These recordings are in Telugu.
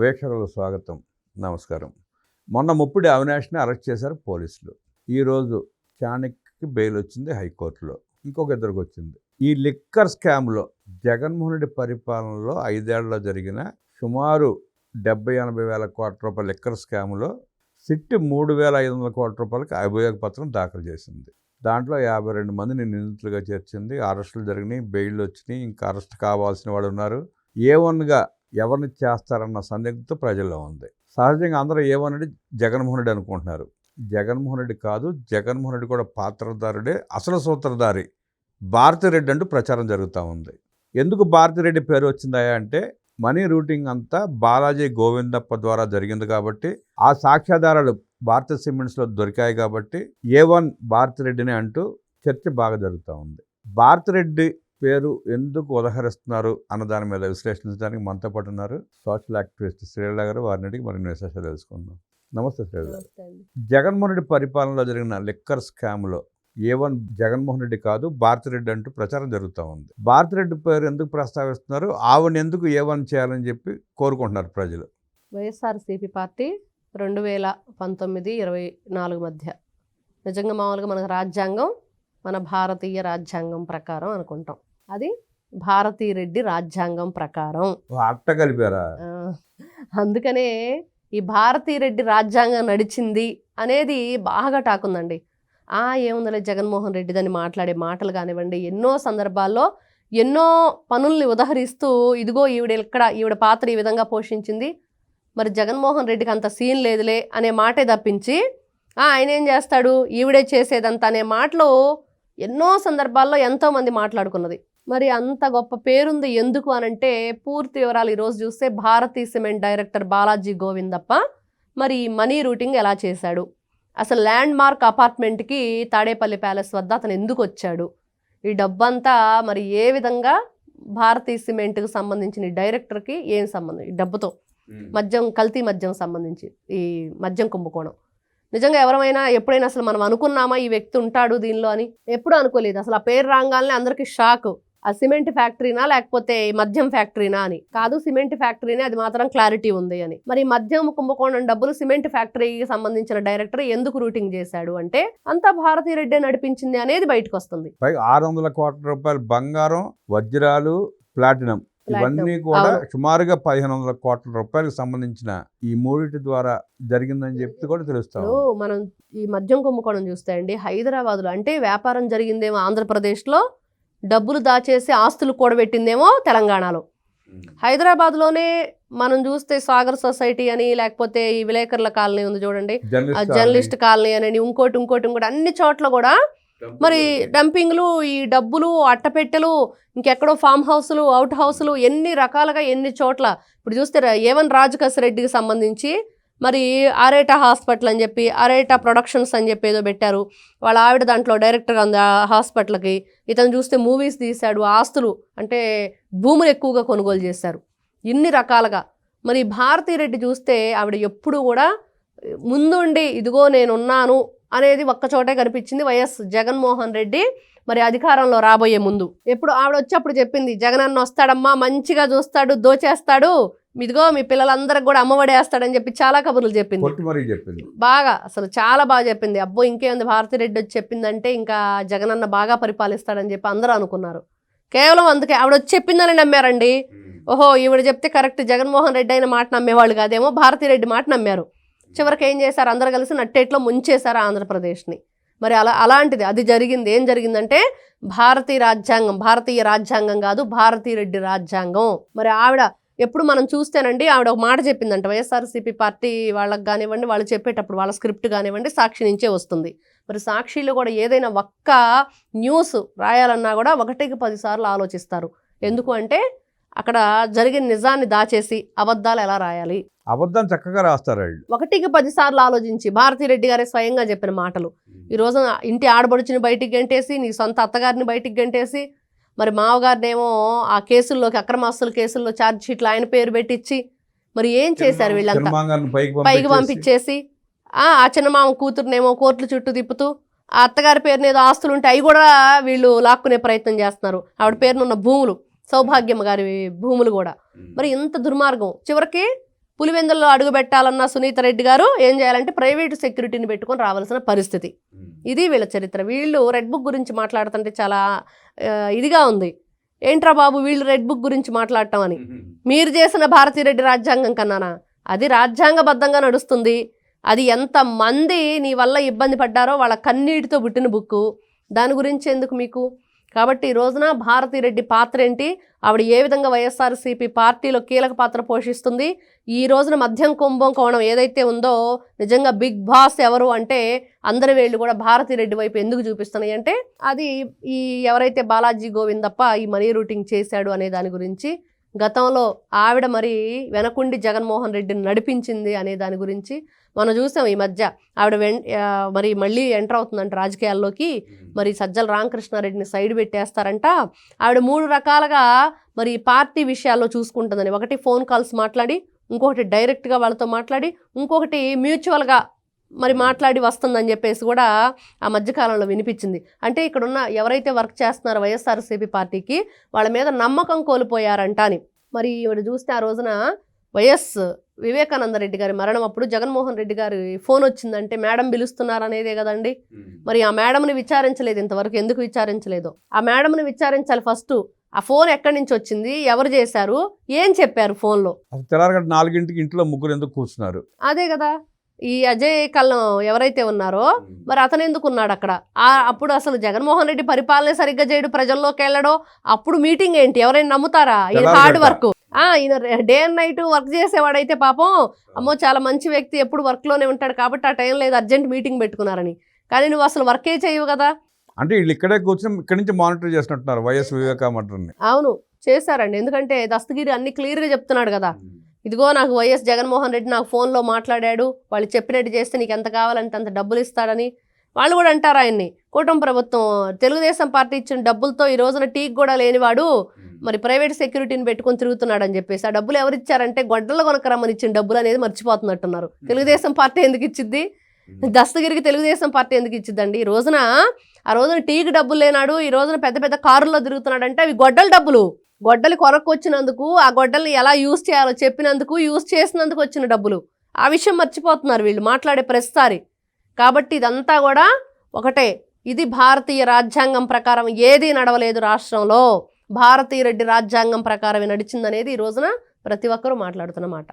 వీక్షకులకు స్వాగతం. నమస్కారం. మొన్న ముప్పిడి అవినాష్ని అరెస్ట్ చేశారు పోలీసులు. ఈరోజు చాణక్యకి బెయిల్ వచ్చింది హైకోర్టులో. ఇంకొక ఇద్దరికి వచ్చింది. ఈ లిక్కర్ స్కామ్లో జగన్మోహన్ రెడ్డి పరిపాలనలో 5 ఏళ్లలో జరిగిన సుమారు 70-80 వేల కోట్ల రూపాయల లిక్కర్ స్కామ్లో సిట్ 3,500 కోట్ల రూపాయలకి అభియోగ పత్రం దాఖలు చేసింది. దాంట్లో 52 మందిని నిందితులుగా చేర్చింది. అరెస్టులు జరిగినాయి, బెయిల్ వచ్చినాయి, ఇంకా అరెస్ట్ కావాల్సిన వాళ్ళు ఉన్నారు. A1గా ఎవరిని చేస్తారన్న సందిగ్ధత ప్రజల్లో ఉంది. సహజంగా అందరూ A1 జగన్మోహన్ రెడ్డి అనుకుంటున్నారు. జగన్మోహన్ రెడ్డి కాదు, జగన్మోహన్ రెడ్డి కూడా పాత్రధారుడే, అసలు సూత్రధారి భారతిరెడ్డి అంటూ ప్రచారం జరుగుతూ ఉంది. ఎందుకు భారతిరెడ్డి పేరు వచ్చిందా అంటే మనీ రూటింగ్ అంతా బాలాజీ గోవిందప్ప ద్వారా జరిగింది కాబట్టి, ఆ సాక్ష్యాధారాలు భారత సిమెంట్స్లో దొరికాయి కాబట్టి A1 భారతిరెడ్డిని అంటూ చర్చ బాగా జరుగుతూ ఉంది. భారతిరెడ్డి పేరు ఎందుకు ఉదహరిస్తున్నారు అన్న దాని మీద విశ్లేషించడానికి మనతో పాటు ఉన్నారు సోషల్ యాక్టివిస్ట్ శ్రీలత గారు. వారిని అడిగి మరిన్ని విశేషాలు తెలుసుకుందాం. నమస్తే శ్రీలత గారు. జగన్మోహన్ రెడ్డి పరిపాలనలో జరిగిన లిక్కర్ స్కామ్లో A1 జగన్మోహన్ రెడ్డి కాదు భారతిరెడ్డి అంటూ ప్రచారం జరుగుతూ ఉంది. భారతిరెడ్డి పేరు ఎందుకు ప్రస్తావిస్తున్నారు, ఆవిడని ఎందుకు A1 చేయాలని చెప్పి కోరుకుంటున్నారు ప్రజలు? వైఎస్ఆర్సీపీ పార్టీ 2019-24 మధ్య నిజంగా మామూలుగా మనకు రాజ్యాంగం మన భారతీయ రాజ్యాంగం ప్రకారం అనుకుంటాం. అది భారతీరెడ్డి రాజ్యాంగం ప్రకారం అట్ట కలిపారా? అందుకనే ఈ భారతీరెడ్డి రాజ్యాంగం నడిచింది అనేది బాగా టాకుందండి. ఏముందలే జగన్మోహన్ రెడ్డి దాన్ని మాట్లాడే మాటలు కానివ్వండి, ఎన్నో సందర్భాల్లో ఎన్నో పనుల్ని ఉదహరిస్తూ ఇదిగో ఈవిడ పాత్ర ఈ విధంగా పోషించింది, మరి జగన్మోహన్ రెడ్డికి అంత సీన్ లేదులే అనే మాటే తప్పించి ఆయన ఏం చేస్తాడు, ఈవిడే చేసేదంతా అనే మాటలు ఎన్నో సందర్భాల్లో ఎంతోమంది మాట్లాడుకున్నది. మరి అంత గొప్ప పేరుంది ఎందుకు అనంటే పూర్తి వివరాలు ఈరోజు చూస్తే భారతీ సిమెంట్ డైరెక్టర్ బాలాజీ గోవిందప్ప మరి మనీ రూటింగ్ ఎలా చేశాడు, అసలు ల్యాండ్ మార్క్ అపార్ట్మెంట్కి తాడేపల్లి ప్యాలెస్ వద్ద అతను ఎందుకు వచ్చాడు, ఈ డబ్బంతా మరి ఏ విధంగా భారతీ సిమెంట్కి సంబంధించిన డైరెక్టర్కి ఏం సంబంధం, ఈ డబ్బుతో కల్తీ మద్యం సంబంధించి ఈ మద్యం కుంభకోణం. నిజంగా ఎవరైనా ఎప్పుడైనా అసలు మనం అనుకున్నామా ఈ వ్యక్తి ఉంటాడు దీనిలో అని? ఎప్పుడూ అనుకోలేదు. అసలు ఆ పేరు రాగానే అందరికీ షాక్. ఆ సిమెంట్ ఫ్యాక్టరీనా లేకపోతే మద్యం ఫ్యాక్టరీనా అని. కాదు, సిమెంట్ ఫ్యాక్టరీనే, అది మాత్రం క్లారిటీ ఉంది అని. మరి మద్యం కుంభకోణం డబ్బులు సిమెంట్ ఫ్యాక్టరీకి సంబంధించిన డైరెక్టర్ ఎందుకు రూటింగ్ చేశాడు అంటే అంతా భారతీరెడ్డి నడిపించింది అనేది బయటకు వస్తుంది. 600 కోట్ల రూపాయల బంగారం, వజ్రాలు, ప్లాటినం ఇవన్నీ కూడా సుమారుగా 1,500 కోట్ల రూపాయలకు సంబంధించిన ఈ మూడిటి ద్వారా జరిగిందని చెప్పి కూడా తెలుస్తాం. మనం ఈ మద్యం కుంభకోణం చూస్తే అండి, హైదరాబాద్లో అంటే వ్యాపారం జరిగిందేమో ఆంధ్రప్రదేశ్లో, డబ్బులు దాచేసి ఆస్తులు కూడబెట్టిందేమో తెలంగాణలో. హైదరాబాద్లోనే మనం చూస్తే సాగర్ సొసైటీ అని, లేకపోతే ఈ విలేకరుల కాలనీ ఉంది చూడండి, జర్నలిస్ట్ కాలనీ అని, ఇంకోటి అన్ని చోట్ల కూడా మరి డంపింగ్లు, ఈ డబ్బులు, అట్టపెట్టెలు, ఇంకెక్కడో ఫామ్ హౌస్లు, అవుట్ హౌస్లు, ఎన్ని రకాలుగా ఎన్ని చోట్ల. ఇప్పుడు చూస్తే A1 రాజకేశ్వరరెడ్డికి సంబంధించి మరి అరేటా హాస్పిటల్ అని చెప్పి, అరేటా ప్రొడక్షన్స్ అని చెప్పి ఏదో పెట్టారు. వాళ్ళ ఆవిడ దాంట్లో డైరెక్టర్గా ఉంది ఆ హాస్పిటల్కి. ఇతను చూస్తే మూవీస్ తీశాడు, ఆస్తులు అంటే భూములు ఎక్కువగా కొనుగోలు చేశారు, ఇన్ని రకాలుగా. మరి భారతీరెడ్డి చూస్తే ఆవిడ ఎప్పుడు కూడా ముందుండి ఇదిగో నేనున్నాను అనేది ఒక్కచోటే కనిపించింది. వైఎస్ జగన్మోహన్ రెడ్డి మరి అధికారంలో రాబోయే ముందు ఎప్పుడు ఆవిడ వచ్చేప్పుడు చెప్పింది, జగనన్న వస్తాడమ్మా, మంచిగా చూస్తాడు, దోచేస్తాడు, ఇదిగో మీ పిల్లలందరికి కూడా అమ్మఒడేస్తాడని చెప్పి చాలా కబుర్లు చెప్పింది. బాగా అసలు చాలా బాగా చెప్పింది. అబ్బో ఇంకేముంది, భారతిరెడ్డి వచ్చి చెప్పిందంటే ఇంకా జగనన్న బాగా పరిపాలిస్తాడని చెప్పి అందరూ అనుకున్నారు. కేవలం అందుకే ఆవిడ వచ్చి చెప్పిందని నమ్మారండి. ఓహో ఈవిడ చెప్తే కరెక్ట్, జగన్మోహన్ రెడ్డి అయిన మాట నమ్మేవాళ్ళు కాదేమో, భారతిరెడ్డి మాట నమ్మారు. చివరికి ఏం చేశారు, అందరు కలిసి నట్టేట్లో ముంచేశారు ఆంధ్రప్రదేశ్ని. మరి అలాంటిది అది జరిగింది. ఏం జరిగిందంటే భారతీయ రాజ్యాంగం కాదు, భారతీరెడ్డి రాజ్యాంగం. మరి ఆవిడ ఎప్పుడు మనం చూస్తేనండి, ఆవిడ ఒక మాట చెప్పిందంట, వైఎస్ఆర్సీపీ పార్టీ వాళ్ళకి కానివ్వండి, వాళ్ళు చెప్పేటప్పుడు వాళ్ళ స్క్రిప్ట్ కానివ్వండి సాక్షి నుంచే వస్తుంది. మరి సాక్షిలో కూడా ఏదైనా ఒక్క న్యూస్ రాయాలన్నా కూడా 1కి 10 సార్లు ఆలోచిస్తారు. ఎందుకు అంటే అక్కడ జరిగిన నిజాన్ని దాచేసి అబద్ధాలు ఎలా రాయాలి, అబద్ధం చక్కగా రాస్తారు. 1కి 10 సార్లు ఆలోచించి భారతీరెడ్డి గారే స్వయంగా చెప్పిన మాటలు. ఈ రోజు ఇంటి ఆడబడుచుని బయటికి గంటేసి, నీ సొంత అత్తగారిని బయటికి గంటేసి, మరి మావగారినేమో ఆ కేసుల్లోకి, అక్రమాస్తుల కేసుల్లో ఛార్జ్ షీట్లు ఆయన పేరు పెట్టించి మరి ఏం చేశారు వీళ్ళంతా, పైకి పంపించేసి ఆ చిన్నమామ కూతురునేమో కోర్టుల చుట్టూ తిప్పుతూ, ఆ అత్తగారి పేరున ఏదో ఆస్తులు ఉంటే అవి కూడా వీళ్ళు లాక్కునే ప్రయత్నం చేస్తున్నారు. ఆవిడ పేరునున్న భూములు, సౌభాగ్యమ్మ గారి భూములు కూడా. మరి ఇంత దుర్మార్గం. చివరికి పులివెందుల్లో అడుగు పెట్టాలన్న సునీత రెడ్డి గారు ఏం చేయాలంటే ప్రైవేటు సెక్యూరిటీని పెట్టుకొని రావాల్సిన పరిస్థితి. ఇది వీళ్ళ చరిత్ర. వీళ్ళు రెడ్ బుక్ గురించి మాట్లాడుతుంటే చాలా ఇదిగా ఉంది. ఏంట్రా బాబు వీళ్ళు రెడ్ బుక్ గురించి మాట్లాడటం అని. మీరు చేసిన భారతీరెడ్డి రాజ్యాంగం కన్నానా? అది రాజ్యాంగబద్ధంగా నడుస్తుంది. అది ఎంతమంది నీ వల్ల ఇబ్బంది పడ్డారో వాళ్ళ కన్నీటితో పుట్టిన బుక్కు. దాని గురించి ఎందుకు మీకు? కాబట్టి ఈ రోజున భారతీరెడ్డి పాత్ర ఏంటి, ఆవిడ ఏ విధంగా వైఎస్ఆర్సీపీ పార్టీలో కీలక పాత్ర పోషిస్తుంది, ఈ రోజున మద్యం కుంభకోణం ఏదైతే ఉందో నిజంగా బిగ్ బాస్ ఎవరు అంటే అందరి వేళ్ళు కూడా భారతీరెడ్డి వైపు ఎందుకు చూపిస్తున్నాయి అంటే అది ఈ ఎవరైతే బాలాజీ గోవిందప్ప ఈ మనీ రూటింగ్ చేశాడు అనే దాని గురించి, గతంలో ఆవిడ మరి వెనకుండి జగన్మోహన్ రెడ్డిని నడిపించింది అనే దాని గురించి మనం చూసాం. ఈ మధ్య ఆవిడ మరి మళ్ళీ ఎంటర్ అవుతుందంట రాజకీయాల్లోకి. మరి సజ్జల రామకృష్ణారెడ్డిని సైడ్ పెట్టేస్తారంట. ఆవిడ 3 రకాలుగా మరి పార్టీ విషయాల్లో చూసుకుంటుందని. ఒకటి ఫోన్ కాల్స్ మాట్లాడి, ఇంకొకటి డైరెక్ట్గా వాళ్ళతో మాట్లాడి, ఇంకొకటి మ్యూచువల్గా మరి మాట్లాడి వస్తుందని చెప్పేసి కూడా ఆ మధ్యకాలంలో వినిపించింది. అంటే ఇక్కడున్న ఎవరైతే వర్క్ చేస్తున్నారో వైఎస్ఆర్సీపీ పార్టీకి వాళ్ళ మీద నమ్మకం కోల్పోయారంట అని. మరి ఇవిడ చూస్తే ఆ రోజున వైఎస్ వివేకానంద రెడ్డి గారి మరణం అప్పుడు జగన్మోహన్ రెడ్డి గారి ఫోన్ వచ్చిందంటే మేడం పిలుస్తున్నారు అనేదే కదండి. మరి ఆ మేడంని విచారించలేదు ఇంతవరకు. ఎందుకు విచారించలేదు? ఆ మేడంని విచారించాలి ఫస్ట్. ఆ ఫోన్ ఎక్కడి నుంచి వచ్చింది, ఎవరు చేశారు, ఏం చెప్పారు ఫోన్లో? తెల్లారగట్ట 4ంటికి ఇంట్లో ముగ్గురు ఎందుకు కూర్చున్నారు? అదే కదా. ఈ అజయ్ కల్లం ఎవరైతే ఉన్నారో మరి అతను ఎందుకు ఉన్నాడు అక్కడ? అప్పుడు అసలు జగన్మోహన్ రెడ్డి పరిపాలన సరిగ్గా చేయడు, ప్రజల్లోకి వెళ్ళడో, అప్పుడు మీటింగ్ ఏంటి? ఎవరైనా నమ్ముతారా? ఈయన హార్డ్ వర్క్. ఈయన డే అండ్ నైట్ వర్క్ చేసేవాడైతే పాపం అమ్మో చాలా మంచి వ్యక్తి, ఎప్పుడు వర్క్లోనే ఉంటాడు కాబట్టి ఆ టైం లేదు, అర్జెంట్ మీటింగ్ పెట్టుకున్నారని. కానీ నువ్వు అసలు వర్కే చేయవు కదా. అంటే వీళ్ళు ఇక్కడే కూర్చొని ఇక్కడి నుంచి మానిటర్ చేసినట్టున్నారు వైఎస్ వివేకానందని. అవును చేశారండి. ఎందుకంటే దస్తగిరి అన్ని క్లియర్గా చెప్తున్నాడు కదా. ఇదిగో నాకు వైఎస్ జగన్మోహన్ రెడ్డి నాకు ఫోన్లో మాట్లాడాడు, వాళ్ళు చెప్పినట్టు చేస్తే నీకు ఎంత కావాలంటే అంత డబ్బులు ఇస్తాడని. వాళ్ళు కూడా అంటారు ఆయన్ని. కూటమి ప్రభుత్వం తెలుగుదేశం పార్టీ ఇచ్చిన డబ్బులతో ఈ రోజున టీకి కూడా లేనివాడు మరి ప్రైవేట్ సెక్యూరిటీని పెట్టుకొని తిరుగుతున్నాడు అని చెప్పేసి. ఆ డబ్బులు ఎవరు ఇచ్చారంటే గొడ్డలు కొనకరమ్మని ఇచ్చిన డబ్బులు అనేది మర్చిపోతున్నట్టున్నారు. తెలుగుదేశం పార్టీ ఎందుకు ఇచ్చిద్ది? దస్తగిరికి తెలుగుదేశం పార్టీ ఎందుకు ఇచ్చిద్దండి? ఈ రోజున ఆ రోజున టీకి డబ్బులు లేనాడు, ఈ రోజున పెద్ద పెద్ద కారుల్లో తిరుగుతున్నాడు అంటే అవి గొడ్డల డబ్బులు. గొడ్డలి కొరకొచ్చినందుకు, ఆ గొడ్డల్ని ఎలా యూజ్ చేయాలో చెప్పినందుకు, యూజ్ చేసినందుకు వచ్చిన డబ్బులు. ఆ విషయం మర్చిపోతున్నారు వీళ్ళు మాట్లాడే ప్రతిసారి. కాబట్టి ఇదంతా కూడా ఒకటే. ఇది భారతీయ రాజ్యాంగం ప్రకారం ఏదీ నడవలేదు రాష్ట్రంలో. భారతీరెడ్డి రాజ్యాంగం ప్రకారమే నడిచిందనేది ఈ రోజున ప్రతి ఒక్కరూ మాట్లాడుతున్నమాట.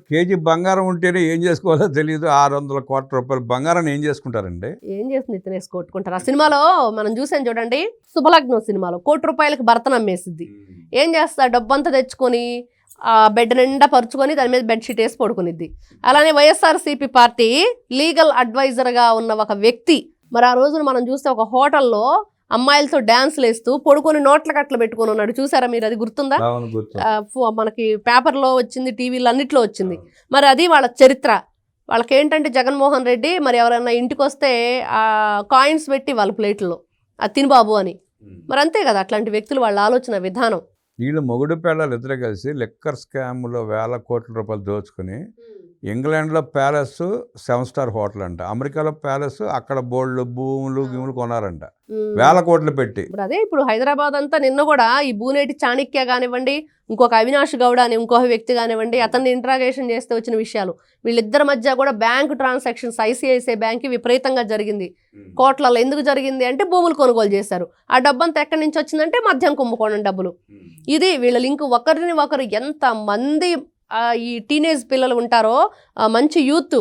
కేజీ బంగారం ఉంటేనే ఏం చేసుకోవాలో తెలియదు. 600 కోట్ల రూపాయలు బంగారాన్ని ఏం చేసుకుంటారండి? ఏం చేస్తుంది తినేసి కొట్టుకుంటారు. ఆ సినిమాలో మనం చూసాం చూడండి, శుభలగ్నం సినిమాలో 1 కోటి రూపాయలకి భర్తను అమ్మేసిద్ది. ఏం చేస్తా? డబ్బంతా తెచ్చుకొని బెడ్ నిండా పరుచుకొని దాని మీద బెడ్షీట్ వేసి పడుకునిద్ది. అలానే వైఎస్ఆర్సీపీ పార్టీ లీగల్ అడ్వైజర్గా ఉన్న ఒక వ్యక్తి మరి ఆ రోజున మనం చూస్తే ఒక హోటల్లో అమ్మాయిలతో డ్యాన్స్లు వేస్తూ పడుకొని నోట్ల కట్టలు పెట్టుకొని ఉన్నాడు. చూసారా మీరు? అది గుర్తుందా? మనకి పేపర్లో వచ్చింది, టీవీలో అన్నిట్లో వచ్చింది. మరి అది వాళ్ళ చరిత్ర. వాళ్ళకి ఏంటంటే జగన్మోహన్ రెడ్డి మరి ఎవరైనా ఇంటికి వస్తే ఆ కాయిన్స్ పెట్టి వాళ్ళ ప్లేట్లో అది తిని బాబు అని. మరి అంతే కదా అట్లాంటి వ్యక్తులు వాళ్ళ ఆలోచన విధానం. వీళ్ళు మొగుడు పిల్లలు ఇద్దరు కలిసి లిక్కర్ స్కామ్లో 1000 కోట్ల రూపాయలు దోచుకుని ఇంగ్లాండ్లో ప్యాలెస్ 7 స్టార్ హోటల్ అంట, అమెరికాలో ప్యాలెస్, అక్కడ బోల్డ్ భూములు గిములు కొన్నారంట 1000 కోట్లు పెట్టి. అదే ఇప్పుడు హైదరాబాద్ అంతా నిన్న కూడా ఈ బూనేటి చాణక్య కానివ్వండి, ఇంకొక అవినాష్ గౌడ అని ఇంకొక వ్యక్తి కానివ్వండి, అతన్ని ఇంట్రాగేషన్ చేస్తే వచ్చిన విషయాలు. వీళ్ళిద్దరి మధ్య కూడా బ్యాంకు ట్రాన్సాక్షన్స్ ఐసిఐసిఐ బ్యాంక్ విపరీతంగా జరిగింది. కోట్లలో ఎందుకు జరిగింది అంటే భూములు కొనుగోలు చేశారు. ఆ డబ్బంతా ఎక్కడి నుంచి వచ్చిందంటే మద్యం కుంభకోణం డబ్బులు. ఇది వీళ్ళ లింక్. ఒకరిని ఒకరు ఎంత మంది ఈ టీనేజ్ పిల్లలు ఉంటారో, మంచి యూత్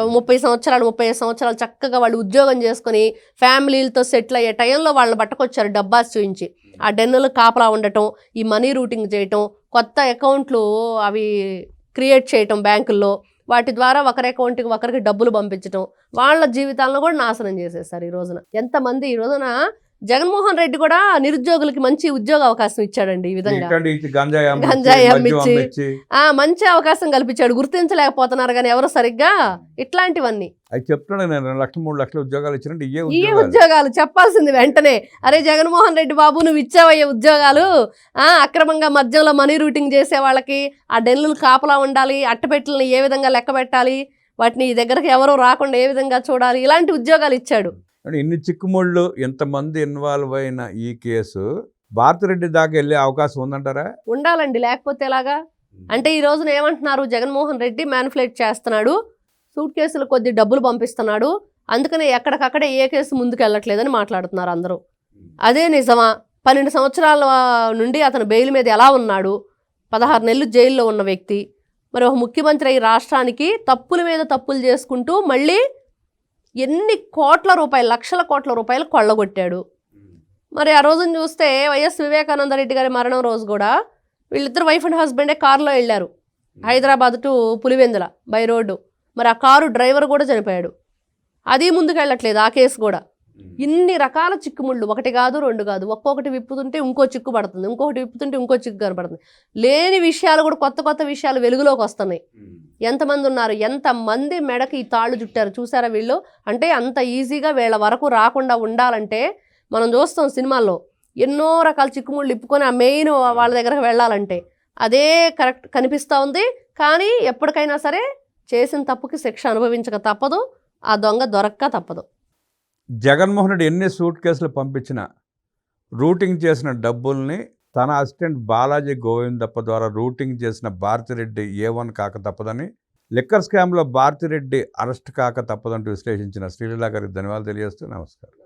30 సంవత్సరాలు 35 సంవత్సరాలు చక్కగా వాళ్ళు ఉద్యోగం చేసుకొని ఫ్యామిలీలతో సెటిల్ అయ్యే టైంలో వాళ్ళని పట్టుకొచ్చారు డబ్బాస్ చూయించి. ఆ డెన్నులు కాపలా ఉండటం, ఈ మనీ రూటింగ్ చేయటం, కొత్త అకౌంట్లు అవి క్రియేట్ చేయటం బ్యాంకుల్లో, వాటి ద్వారా ఒకరి అకౌంట్కి ఒకరికి డబ్బులు పంపించటం, వాళ్ళ జీవితాలను కూడా నాశనం చేసేసారు. ఈ రోజున ఎంతమంది ఈ రోజున జగన్మోహన్ రెడ్డి కూడా నిరుద్యోగులకి మంచి ఉద్యోగ అవకాశం ఇచ్చాడండి. ఈ విధంగా గంజాయి అమ్మిచ్చి మంచి అవకాశం కల్పించాడు. గుర్తించలేకపోతున్నారు కానీ ఎవరు సరిగ్గా. ఇట్లాంటివన్నీ అది చెప్తున్నాడు. నేను 2 లక్షలు 3 లక్షల ఉద్యోగాలు ఇచ్చినట్టు ఇవే ఉద్యోగాలు చెప్పాల్సింది వెంటనే. అరే జగన్మోహన్ రెడ్డి బాబు నువ్వు ఇచ్చావయ్యే ఉద్యోగాలు. అక్రమంగా మద్యంలో మనీ రూటింగ్ చేసే వాళ్ళకి ఆ డెన్నులు కాపలా ఉండాలి, అట్టపెట్టెలను ఏ విధంగా లెక్క పెట్టాలి, వాటిని దగ్గరకు ఎవరో రాకుండా ఏ విధంగా చూడాలి, ఇలాంటి ఉద్యోగాలు ఇచ్చాడు. ఇన్ని చిక్కుముళ్ళు ఎంతమంది ఇన్వాల్వ్ అయిన ఈ కేసు భారతిరెడ్డి దాకా వెళ్ళే అవకాశం ఉందంటారా? ఉండాలండి, లేకపోతే ఎలాగా? అంటే ఈ రోజున ఏమంటున్నారు, జగన్మోహన్ రెడ్డి మ్యానిపులేట్ చేస్తున్నాడు, సూట్ కేసులు కొద్ది డబ్బులు పంపిస్తున్నాడు, అందుకనే ఎక్కడికక్కడే ఏ కేసు ముందుకు వెళ్ళట్లేదని మాట్లాడుతున్నారు అందరూ. అదే నిజమా? 12 సంవత్సరాల నుండి అతను బెయిల్ మీద ఎలా ఉన్నాడు? 16 నెలలు జైల్లో ఉన్న వ్యక్తి మరి ఒక ముఖ్యమంత్రి ఈ రాష్ట్రానికి తప్పుల మీద తప్పులు చేసుకుంటూ మళ్ళీ ఎన్ని కోట్ల రూపాయలు, లక్షల కోట్ల రూపాయలు కొల్లగొట్టాడు. మరి ఆ రోజున చూస్తే వైఎస్ వివేకానంద రెడ్డి గారి మరణం రోజు కూడా వీళ్ళిద్దరు వైఫ్ అండ్ హస్బెండే కారులో వెళ్ళారు Hyderabad to Pulivendula by road. మరి ఆ కారు డ్రైవర్ కూడా చనిపోయాడు. అది ముందుకు వెళ్ళట్లేదు ఆ కేసు కూడా. ఇన్ని రకాల చిక్కుముళ్ళు, ఒకటి కాదు రెండు కాదు, ఒక్కొక్కటి విప్పుతుంటే ఇంకో చిక్కు పడుతుంది, ఇంకొకటి విప్పుతుంటే ఇంకో చిక్కు కనపడుతుంది. లేని విషయాలు కూడా కొత్త కొత్త విషయాలు వెలుగులోకి వస్తున్నాయి. ఎంతమంది ఉన్నారు, ఎంతమంది మెడకి ఈ తాళ్ళు చుట్టారు చూసారా వీళ్ళు. అంటే అంత ఈజీగా వీళ్ళ వరకు రాకుండా ఉండాలంటే మనం చూస్తాం సినిమాల్లో ఎన్నో రకాల చిక్కుముళ్ళు ఇప్పుకొని ఆ మెయిన్ వాళ్ళ దగ్గరకు వెళ్ళాలంటే అదే కరెక్ట్ కనిపిస్తూ ఉంది. కానీ ఎప్పటికైనా సరే చేసిన తప్పుకి శిక్ష అనుభవించక తప్పదు, ఆ దొంగ దొరక్క తప్పదు. జగన్మోహన్ రెడ్డి ఎన్ని సూట్ కేసులు పంపించినా రూటింగ్ చేసిన డబ్బుల్ని తన అసిస్టెంట్ బాలాజీ గోవిందప్ప ద్వారా రూటింగ్ చేసిన భారతిరెడ్డి A1 కాక తప్పదని, లిక్కర్ స్కామ్లో భారతిరెడ్డి అరెస్ట్ కాక తప్పదంటూ విశ్లేషించిన శ్రీలీలా గారికి ధన్యవాదాలు తెలియజేస్తూ నమస్కారం.